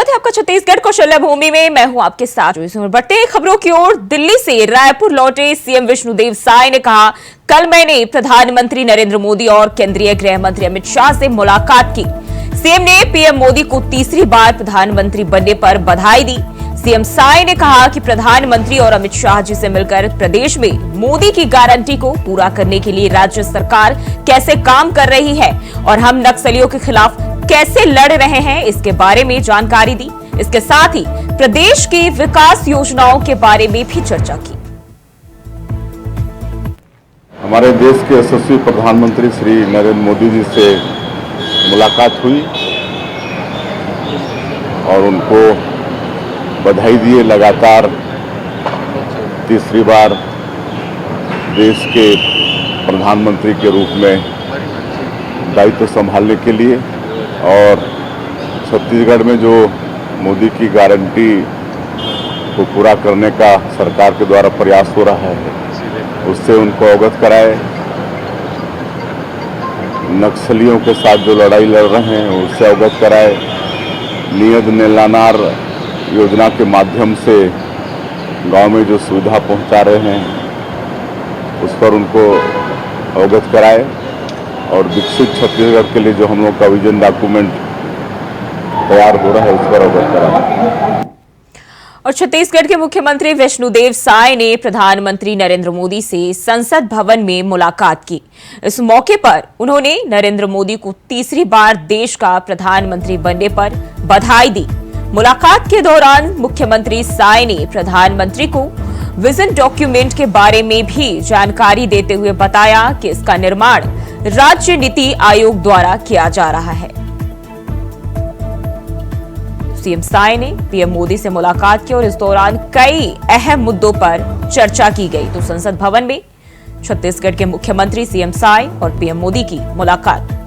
स्वागत है आपका छत्तीसगढ़ कौशल्या भूमि में। मैं हूं आपके साथ। बढ़ते हैं खबरों की ओर। दिल्ली से रायपुर लौटे सीएम विष्णुदेव साय ने कहा, कल मैंने प्रधानमंत्री नरेंद्र मोदी और केंद्रीय गृह मंत्री अमित शाह से मुलाकात की। सीएम ने पीएम मोदी को तीसरी बार प्रधानमंत्री बनने पर बधाई दी। सीएम साय ने कहा कि प्रधानमंत्री और अमित शाह जी से मिलकर प्रदेश में मोदी की गारंटी को पूरा करने के लिए राज्य सरकार कैसे काम कर रही है और हम नक्सलियों के खिलाफ कैसे लड़ रहे हैं, इसके बारे में जानकारी दी। इसके साथ ही प्रदेश की विकास योजनाओं के बारे में भी चर्चा की। हमारे देश के यशस्वी प्रधानमंत्री श्री नरेंद्र मोदी जी से मुलाकात हुई और उनको बधाई दिए। लगातार तीसरी बार देश के प्रधानमंत्री के रूप में दायित्व संभालने के लिए, और छत्तीसगढ़ में जो मोदी की गारंटी को पूरा करने का सरकार के द्वारा प्रयास हो रहा है, उससे उनको अवगत कराए। नक्सलियों के साथ जो लड़ाई लड़ रहे हैं उससे अवगत कराए। नियत नीलानार योजना के माध्यम से गांव में जो सुविधा पहुंचा रहे हैं उस पर उनको अवगत कराए, और विकसित छत्तीसगढ़ के लिए जो हम लोग का विजन डॉक्यूमेंट तैयार हो रहा है उस पर अवगत कराए। और छत्तीसगढ़ के मुख्यमंत्री विष्णुदेव साय ने प्रधानमंत्री नरेंद्र मोदी से संसद भवन में मुलाकात की। इस मौके पर उन्होंने नरेंद्र मोदी को तीसरी बार देश का प्रधानमंत्री बनने पर बधाई दी। मुलाकात के दौरान मुख्यमंत्री साय ने प्रधानमंत्री को विजन डॉक्यूमेंट के बारे में भी जानकारी देते हुए बताया कि इसका निर्माण राज्य नीति आयोग द्वारा किया जा रहा है। सीएम साय ने पीएम मोदी से मुलाकात की और इस दौरान कई अहम मुद्दों पर चर्चा की गई। तो संसद भवन में छत्तीसगढ़ के मुख्यमंत्री सीएम साय और पीएम मोदी की मुलाकात।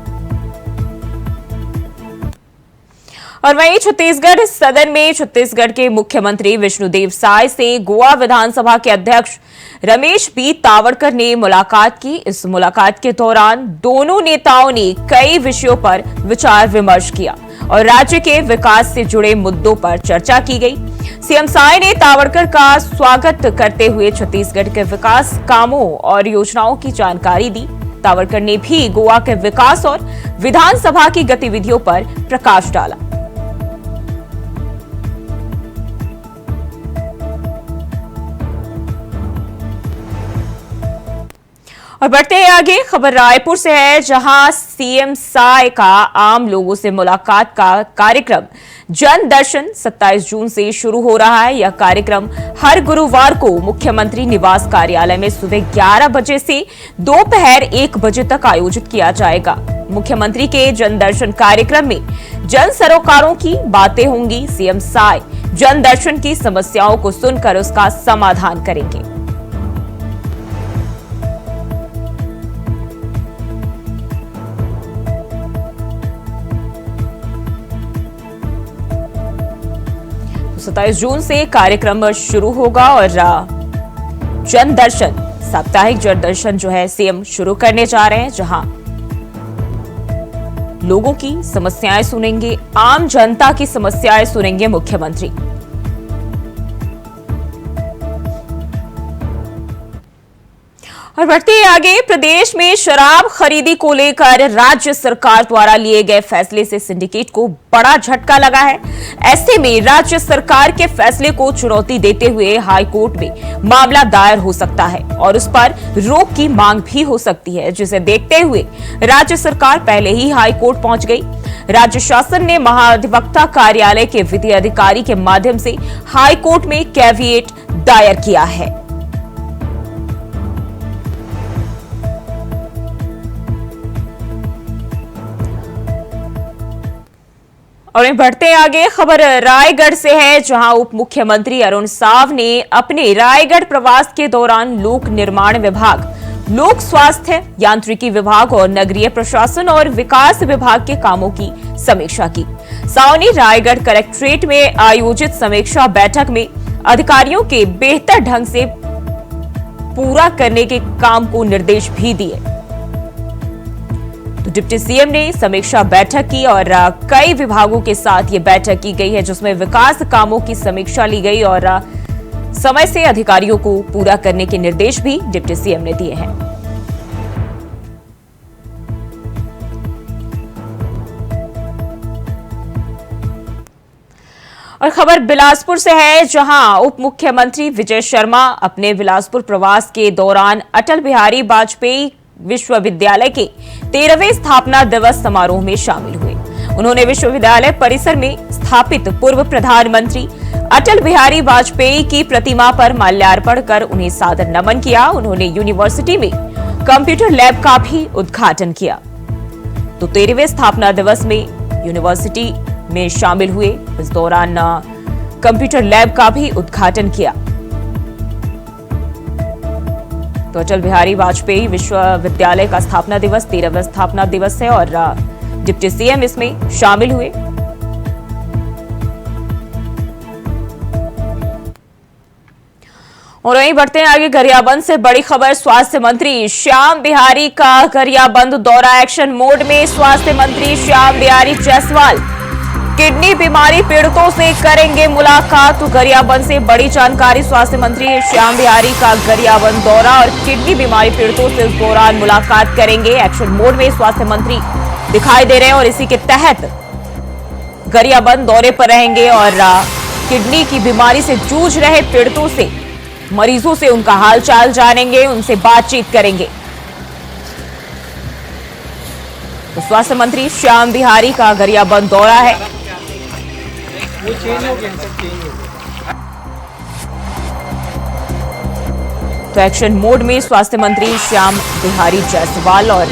और वहीं छत्तीसगढ़ सदन में छत्तीसगढ़ के मुख्यमंत्री विष्णुदेव साय से गोवा विधानसभा के अध्यक्ष रमेश बी तावड़कर ने मुलाकात की। इस मुलाकात के दौरान दोनों नेताओं ने कई विषयों पर विचार विमर्श किया और राज्य के विकास से जुड़े मुद्दों पर चर्चा की गई। सीएम साय ने तावड़कर का स्वागत करते हुए छत्तीसगढ़ के विकास कामों और योजनाओं की जानकारी दी। तावड़कर ने भी गोवा के विकास और विधानसभा की गतिविधियों पर प्रकाश डाला। और बढ़ते हैं आगे। खबर रायपुर से है, जहां सीएम साय का आम लोगों से मुलाकात का कार्यक्रम जन दर्शन 27 जून से शुरू हो रहा है। यह कार्यक्रम हर गुरुवार को मुख्यमंत्री निवास कार्यालय में सुबह 11 बजे से दोपहर 1 बजे तक आयोजित किया जाएगा। मुख्यमंत्री के जन दर्शन कार्यक्रम में जन सरोकारों की बातें होंगी। सीएम साय जन दर्शन की समस्याओं को सुनकर उसका समाधान करेंगे। तो 27 जून से कार्यक्रम शुरू होगा और जन दर्शन, साप्ताहिक जन दर्शन जो है सीएम शुरू करने जा रहे हैं, जहां लोगों की समस्याएं सुनेंगे, आम जनता की समस्याएं सुनेंगे मुख्यमंत्री। और बढ़ते हैं आगे। प्रदेश में शराब खरीदी को लेकर राज्य सरकार द्वारा लिए गए फैसले से सिंडिकेट को बड़ा झटका लगा है। ऐसे में राज्य सरकार के फैसले को चुनौती देते हुए हाई कोर्ट में मामला दायर हो सकता है और उस पर रोक की मांग भी हो सकती है, जिसे देखते हुए राज्य सरकार पहले ही हाई कोर्ट पहुंच गई। राज्य शासन ने महाधिवक्ता कार्यालय के विधि अधिकारी के माध्यम से हाई कोर्ट में कैविएट दायर किया है। और बढ़ते आगे। खबर रायगढ़ से है, जहां उप मुख्यमंत्री अरुण साव ने अपने रायगढ़ प्रवास के दौरान लोक निर्माण विभाग, लोक स्वास्थ्य यांत्रिकी विभाग और नगरीय प्रशासन और विकास विभाग के कामों की समीक्षा की। साव ने रायगढ़ कलेक्ट्रेट में आयोजित समीक्षा बैठक में अधिकारियों के बेहतर ढंग से पूरा करने के काम को निर्देश भी दिए। तो डिप्टी सीएम ने समीक्षा बैठक की और कई विभागों के साथ ये बैठक की गई है, जिसमें विकास कामों की समीक्षा ली गई और समय से अधिकारियों को पूरा करने के निर्देश भी डिप्टी सीएम ने दिए हैं। और खबर बिलासपुर से है, जहां उप मुख्यमंत्री विजय शर्मा अपने बिलासपुर प्रवास के दौरान अटल बिहारी वाजपेयी विश्वविद्यालय के 13वें स्थापना दिवस समारोह में शामिल हुए। उन्होंने विश्वविद्यालय परिसर में स्थापित पूर्व प्रधानमंत्री अटल बिहारी वाजपेयी की प्रतिमा पर माल्यार्पण कर उन्हें सादर नमन किया। उन्होंने यूनिवर्सिटी में कंप्यूटर लैब का भी उद्घाटन किया। तो 13वें स्थापना दिवस में यूनिवर्सिटी में शामिल हुए। इस दौरान कंप्यूटर लैब का भी उद्घाटन किया। तो अटल बिहारी वाजपेयी विश्वविद्यालय का स्थापना दिवस 13वां स्थापना दिवस है और डिप्टी सीएम इसमें शामिल हुए। और वहीं बढ़ते हैं आगे, गरियाबंद से बड़ी खबर। स्वास्थ्य मंत्री श्याम बिहारी का गरियाबंद दौरा, एक्शन मोड में स्वास्थ्य मंत्री श्याम बिहारी जायसवाल किडनी बीमारी पीड़ितों से करेंगे मुलाकात। तो गरियाबंद से बड़ी जानकारी, स्वास्थ्य मंत्री श्याम बिहारी का गरियाबंद दौरा और किडनी बीमारी पीड़ितों से इस दौरान मुलाकात करेंगे। एक्शन मोड में स्वास्थ्य मंत्री दिखाई दे रहे हैं और इसी के तहत गरियाबंद दौरे पर रहेंगे और किडनी की बीमारी से जूझ रहे पीड़ितों से, मरीजों से उनका हालचाल जानेंगे, उनसे बातचीत करेंगे। तो स्वास्थ्य मंत्री श्याम बिहारी का गरियाबंद दौरा है। तो एक्शन मोड में स्वास्थ्य मंत्री श्याम बिहारी जायसवाल और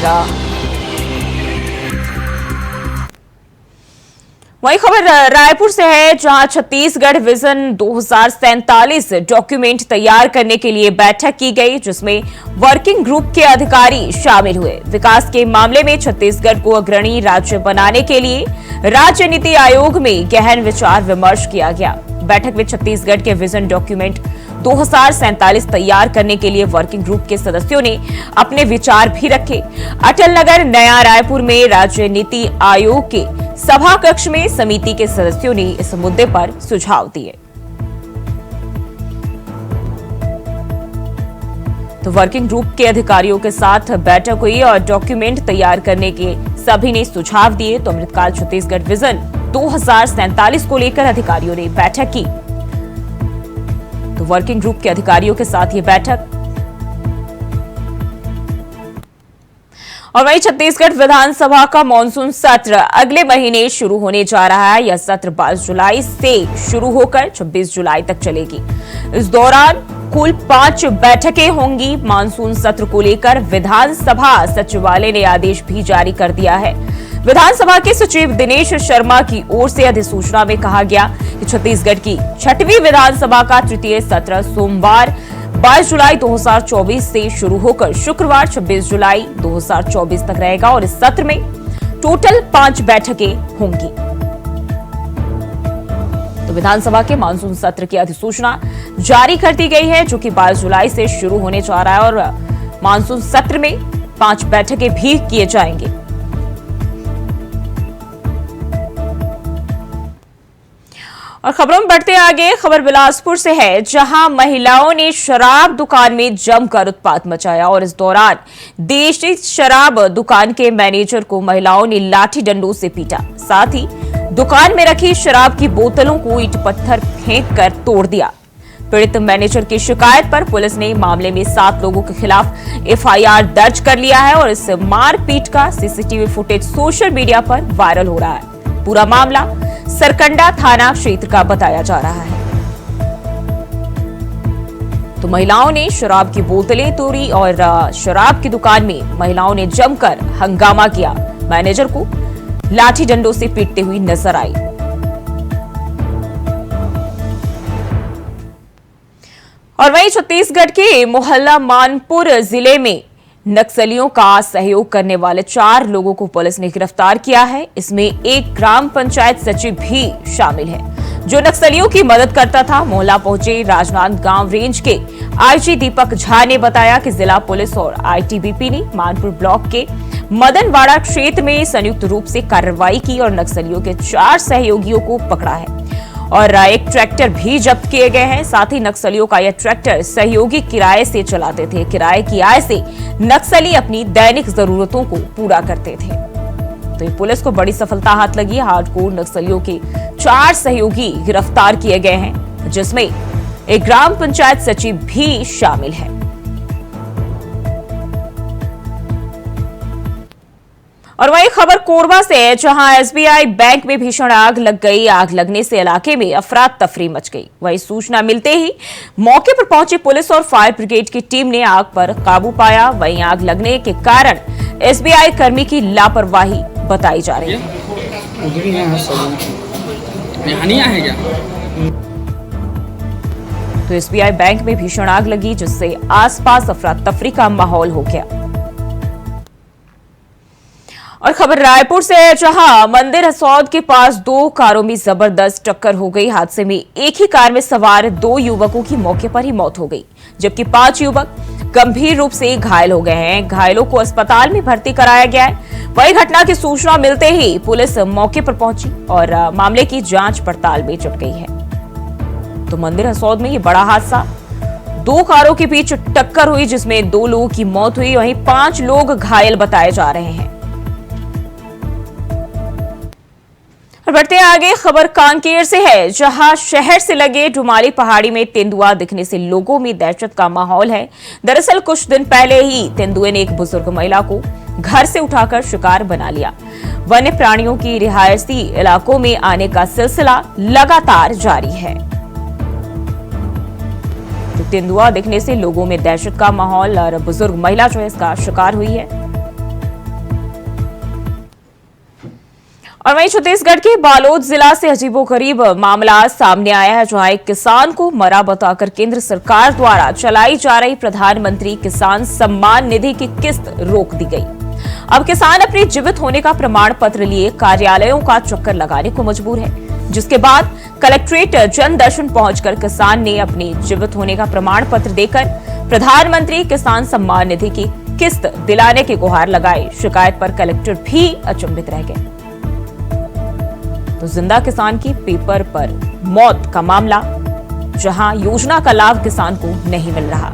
वही खबर रायपुर से है, जहां छत्तीसगढ़ विजन 2047 डॉक्यूमेंट तैयार करने के लिए बैठक की गई, जिसमें वर्किंग ग्रुप के अधिकारी शामिल हुए। विकास के मामले में छत्तीसगढ़ को अग्रणी राज्य बनाने के लिए राज्य नीति आयोग में गहन विचार विमर्श किया गया। बैठक में छत्तीसगढ़ के विजन डॉक्यूमेंट 2047 तैयार करने के लिए वर्किंग ग्रुप के सदस्यों ने अपने विचार भी रखे। अटल नगर नया रायपुर में राज्य नीति आयोग के सभा कक्ष में समिति के सदस्यों ने इस मुद्दे पर सुझाव दिए। तो वर्किंग ग्रुप के अधिकारियों के साथ बैठक हुई और डॉक्यूमेंट तैयार करने के सभी ने सुझाव दिए। तो अमृतकाल छत्तीसगढ़ विजन 2047 को लेकर अधिकारियों ने बैठक की। तो वर्किंग ग्रुप के अधिकारियों के साथ ये बैठक। और वहीं छत्तीसगढ़ विधानसभा का मानसून सत्र अगले महीने शुरू होने जा रहा है। यह सत्र 22 जुलाई से शुरू होकर 26 जुलाई तक चलेगी। इस दौरान कुल 5 बैठकें होंगी। मानसून सत्र को लेकर विधानसभा सचिवालय ने आदेश भी जारी कर दिया है। विधानसभा के सचिव दिनेश शर्मा की ओर से अधिसूचना में कहा गया कि छत्तीसगढ़ की 6वीं विधानसभा का तृतीय सत्र सोमवार 22 जुलाई 2024 से शुरू होकर शुक्रवार 26 जुलाई 2024 तक रहेगा और इस सत्र में टोटल 5 बैठकें होंगी। तो विधानसभा के मानसून सत्र की अधिसूचना जारी कर दी गई है, जो कि 22 जुलाई से शुरू होने जा रहा है और मानसून सत्र में 5 बैठकें भी किए जाएंगे। और खबरों में बढ़ते आगे, खबर बिलासपुर से है, जहां महिलाओं ने शराब दुकान में जमकर उत्पात मचाया और इस दौरान देशी शराब दुकान के मैनेजर को महिलाओं ने लाठी डंडों से पीटा। साथ ही दुकान में रखी शराब की बोतलों को ईंट पत्थर फेंक कर तोड़ दिया। पीड़ित मैनेजर की शिकायत पर पुलिस ने मामले में 7 लोगों के खिलाफ एफआईआर दर्ज कर लिया है और इस मारपीट का सीसीटीवी फुटेज सोशल मीडिया पर वायरल हो रहा है। पूरा मामला सरकंडा थाना क्षेत्र का बताया जा रहा है। तो महिलाओं ने शराब की बोतलें तोड़ी और शराब की दुकान में महिलाओं ने जमकर हंगामा किया। मैनेजर को लाठी डंडों से पीटते हुए नजर आई। और वहीं छत्तीसगढ़ के मोहल्ला मानपुर जिले में नक्सलियों का सहयोग करने वाले 4 लोगों को पुलिस ने गिरफ्तार किया है। इसमें एक ग्राम पंचायत सचिव भी शामिल है, जो नक्सलियों की मदद करता था। मोहल्ला पहुंचे राजनांदगांव रेंज के आईजी दीपक झा ने बताया कि जिला पुलिस और आईटीबीपी ने मानपुर ब्लॉक के मदनवाड़ा क्षेत्र में संयुक्त रूप से कार्रवाई की और नक्सलियों के 4 सहयोगियों को पकड़ा है और एक ट्रैक्टर भी जब्त किए गए हैं। साथ ही नक्सलियों का यह ट्रैक्टर सहयोगी किराए से चलाते थे। किराए की आय से नक्सली अपनी दैनिक जरूरतों को पूरा करते थे। तो ये पुलिस को बड़ी सफलता हाथ लगी। हार्डकोर नक्सलियों के 4 सहयोगी गिरफ्तार किए गए हैं, जिसमें एक ग्राम पंचायत सचिव भी शामिल है। और वही खबर कोरबा से है, जहां एसबीआई बैंक में भीषण आग लग गई। आग लगने से इलाके में अफरा तफरी मच गई। वही सूचना मिलते ही मौके पर पहुंची पुलिस और फायर ब्रिगेड की टीम ने आग पर काबू पाया। वहीं आग लगने के कारण एसबीआई कर्मी की लापरवाही बताई जा रही है। तो एसबीआई बैंक में भीषण आग लगी, जिससे आसपास अफरा तफरी का माहौल हो गया। और खबर रायपुर से है, जहां मंदिर हसौद के पास 2 कारों में जबरदस्त टक्कर हो गई। हादसे में एक ही कार में सवार 2 युवकों की मौके पर ही मौत हो गई, जबकि 5 युवक गंभीर रूप से घायल हो गए हैं। घायलों को अस्पताल में भर्ती कराया गया है। वही घटना की सूचना मिलते ही पुलिस मौके पर पहुंची और मामले की जांच पड़ताल में जुट गई है। तो मंदिर हसौद में ये बड़ा हादसा, 2 कारों के बीच टक्कर हुई, जिसमें 2 लोगों की मौत हुई। वहीं 5 लोग घायल बताए जा रहे हैं। और बढ़ते हैं आगे, खबर कांकेर से है, जहां शहर से लगे डुमाली पहाड़ी में तेंदुआ दिखने से लोगों में दहशत का माहौल है। दरअसल कुछ दिन पहले ही तेंदुए ने एक बुजुर्ग महिला को घर से उठाकर शिकार बना लिया। वन्य प्राणियों की रिहायशी इलाकों में आने का सिलसिला लगातार जारी है। तो तेंदुआ दिखने से लोगों में दहशत का माहौल और बुजुर्ग महिला जो है इसका शिकार हुई है। और वहीं छत्तीसगढ़ के बालोद जिला से अजीबोगरीब मामला सामने आया है, जहां एक किसान को मरा बताकर केंद्र सरकार द्वारा चलाई जा रही प्रधानमंत्री किसान सम्मान निधि की किस्त रोक दी गई। अब किसान अपने जीवित होने का प्रमाण पत्र लिए कार्यालयों का चक्कर लगाने को मजबूर है, जिसके बाद कलेक्ट्रेट जन दर्शन पहुंचकर किसान ने अपने जीवित होने का प्रमाण पत्र देकर प्रधानमंत्री किसान सम्मान निधि की किस्त दिलाने की गुहार लगाई। शिकायत पर कलेक्टर भी अचंभित रह गए। तो जिंदा किसान की पेपर पर मौत का मामला, जहां योजना का लाभ किसान को नहीं मिल रहा।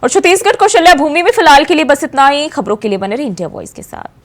और छत्तीसगढ़ कौशल्या भूमि में फिलहाल के लिए बस इतना ही। खबरों के लिए बने रहिए इंडिया वॉइस के साथ।